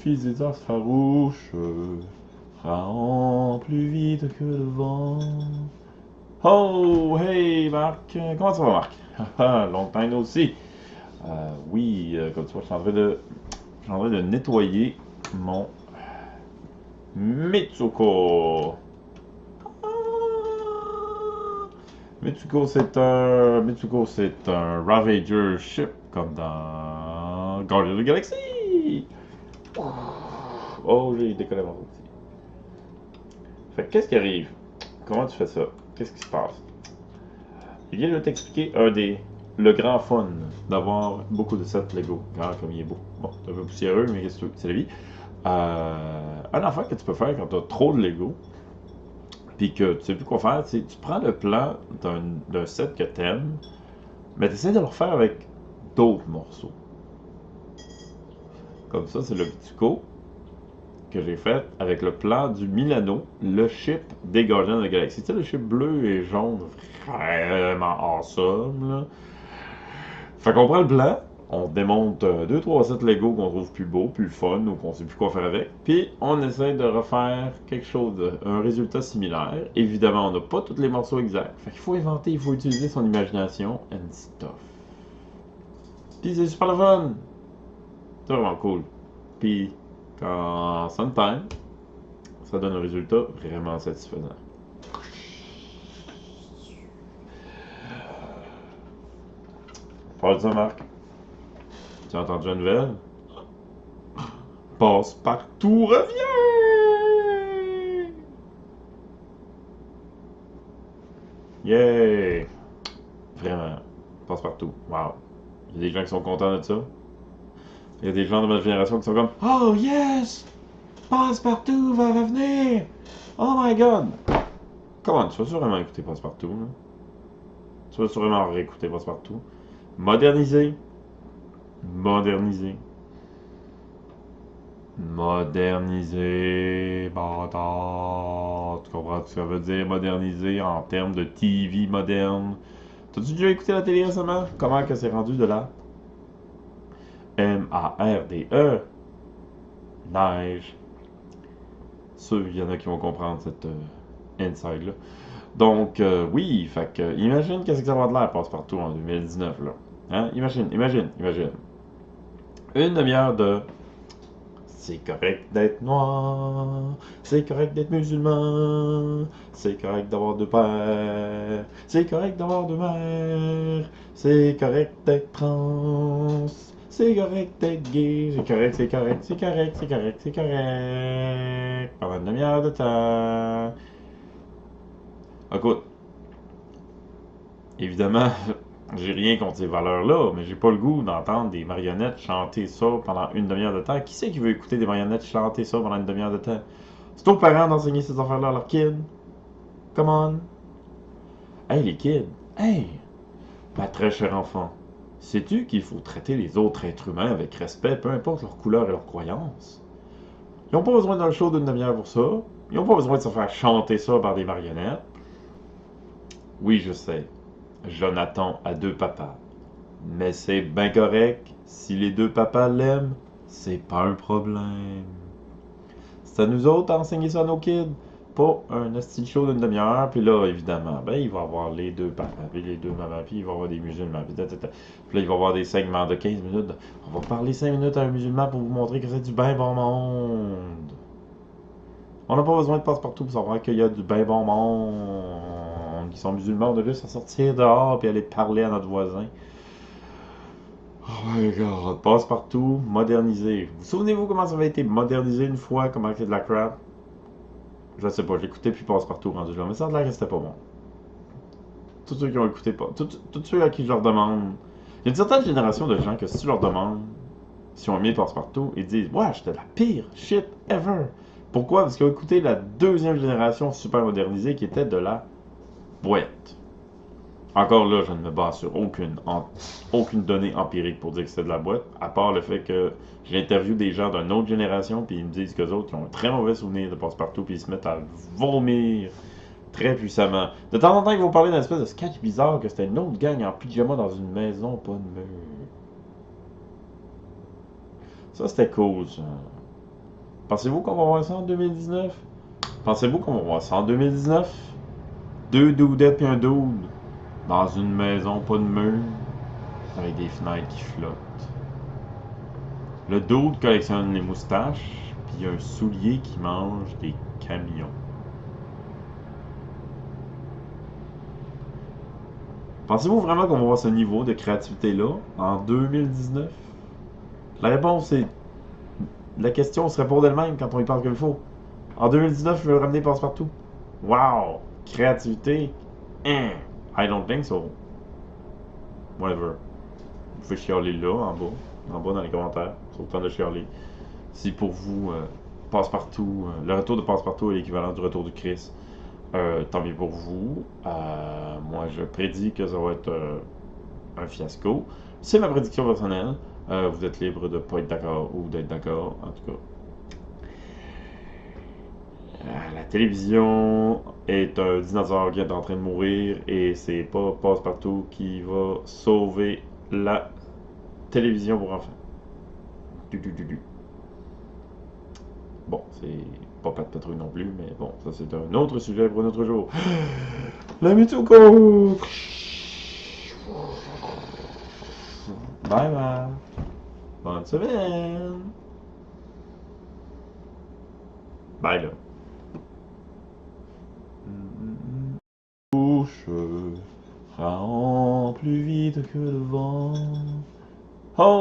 fils des as farouches rend plus vite que le vent. Oh, hey Marc, comment ça va Marc? Long time aussi. Oui, comme tu vois, je suis en train de nettoyer mon Mitsuko. Mitsuko, c'est un Ravager ship comme dans Guardians of the Galaxy. Oh, j'ai décollé mon outil. Fait que qu'est-ce qui arrive? Comment tu fais ça? Qu'est-ce qui se passe? Je viens de t'expliquer le grand fun d'avoir beaucoup de sets Lego. Regarde comme il est beau. Bon, c'est un peu poussiéreux, mais qu'est-ce que c'est la vie. Un affaire que tu peux faire quand tu as trop de Lego, puis que tu sais plus quoi faire, c'est tu prends le plan d'un set que tu aimes, mais tu essaies de le refaire avec d'autres morceaux. Comme ça, c'est le petit coup que j'ai fait avec le plan du Milano, le chip des Guardians de la Galaxie. Tu sais, le chip bleu et jaune, vraiment awesome, là. Fait qu'on prend le blanc, on démonte 2-3 sets Lego qu'on trouve plus beau, plus fun, ou qu'on sait plus quoi faire avec, puis on essaie de refaire quelque chose, un résultat similaire. Évidemment, on n'a pas tous les morceaux exacts. Fait qu'il faut inventer, il faut utiliser son imagination and stuff. Puis c'est super le fun! C'est vraiment cool. Puis quand sometime, ça donne un résultat vraiment satisfaisant. Parle de ça, Marc. Tu as entendu la nouvelle? Passe-Partout revient! Yay! Vraiment. Passe-Partout. Wow. Il y a des gens qui sont contents de ça. Il y a des gens de ma génération qui sont comme Oh yes! Passe-Partout va revenir! Oh my god! Comment? Tu vas sûrement écouter Passe-Partout, là? Tu vas sûrement réécouter Passe-Partout. Moderniser. Moderniser. Moderniser. Bâtard. Tu comprends ce que ça veut dire moderniser en termes de TV moderne? T'as-tu déjà écouté la télé récemment? Comment que c'est rendu de là? M-A-R-D-E. Neige. Sûr, il y en a qui vont comprendre cette inside-là. Donc, oui, fait que, imagine qu'est-ce que ça va de l'air passe-partout en 2019, là. Hein? Imagine. Une demi-heure de c'est correct d'être noir, c'est correct d'être musulman, c'est correct d'avoir deux pères, c'est correct d'avoir deux mères, c'est correct d'être trans, c'est correct d'être gay, c'est correct, c'est correct, c'est correct, c'est correct, c'est correct. Pendant une demi-heure de temps. Écoute, évidemment, j'ai rien contre ces valeurs-là, mais j'ai pas le goût d'entendre des marionnettes chanter ça pendant une demi-heure de temps. Qui c'est qui veut écouter des marionnettes chanter ça pendant une demi-heure de temps? C'est aux parents d'enseigner ces affaires-là à leurs kids. Come on. Hey, les kids. Hey, ma très chère enfant. Sais-tu qu'il faut traiter les autres êtres humains avec respect, peu importe leur couleur et leurs croyances? Ils n'ont pas besoin d'un show d'une demi-heure pour ça. Ils n'ont pas besoin de se faire chanter ça par des marionnettes. Oui, je sais. Jonathan a deux papas. Mais c'est bien correct. Si les deux papas l'aiment, c'est pas un problème. C'est à nous autres à enseigner ça à nos kids. Pas un style show d'une demi-heure, puis là, évidemment, ben, il va y avoir les deux papas, puis les deux mamans, puis il va y avoir des musulmans, puis là, il va y avoir des segments de 15 minutes. On va parler 5 minutes à un musulman pour vous montrer que c'est du bien bon monde. On n'a pas besoin de passe-partout pour savoir qu'il y a du bien bon monde qui sont musulmans. On a juste à sortir dehors puis aller parler à notre voisin. Oh my god, passe-partout, modernisé. Vous souvenez-vous comment ça avait été modernisé une fois, comment c'est de la crap? Je sais pas, j'écoutais puis passe-partout rendu là, mais ça a l'air que c'était pas bon. Tous ceux qui ont écouté pas, tous ceux à qui je leur demande. Il y a une certaine génération de gens que si tu leur demandes si on ont mis passe-partout, ils disent ouais, j'étais la pire shit ever. Pourquoi? Parce qu'ils ont écouté la deuxième génération super modernisée qui était de la boîte. Encore là, je ne me base sur aucune donnée empirique pour dire que c'est de la boîte, à part le fait que j'interviewe des gens d'une autre génération, puis ils me disent qu'eux autres ils ont un très mauvais souvenir de passe-partout, puis ils se mettent à vomir très puissamment. De temps en temps, ils vont parler d'un espèce de sketch bizarre que c'était une autre gang en pyjama dans une maison, pas de mur. Ça, c'était cool, ça. Pensez-vous qu'on va voir ça en 2019? Pensez-vous qu'on va voir ça en 2019? Deux doudettes et un dude dans une maison, pas de mur, avec des fenêtres qui flottent. Le dude collectionne les moustaches, puis il y a un soulier qui mange des camions. Pensez-vous vraiment qu'on va voir ce niveau de créativité-là en 2019? La réponse est... La question se répond d'elle-même quand on y parle comme il faut. En 2019, je vais le ramener passe-partout. Wow! Créativité? Hein? I don't think so. Whatever. Vous pouvez chialer là, en bas dans les commentaires. C'est autant de chialer. Si pour vous, passe-partout, le retour de passe-partout est l'équivalent du retour du Christ, tant mieux pour vous. Moi, je prédis que ça va être un fiasco. C'est ma prédiction personnelle. Vous êtes libre de ne pas être d'accord ou d'être d'accord, en tout cas. La télévision est un dinosaure qui est en train de mourir et c'est pas Passe-Partout qui va sauver la télévision pour enfants. Bon, c'est pas Pat Patrouille non plus, mais bon, ça c'est un autre sujet pour un autre jour. La Mituko! Bye bye! Bonne semaine! Bye là! Bouche rend plus vite que le vent. Oh!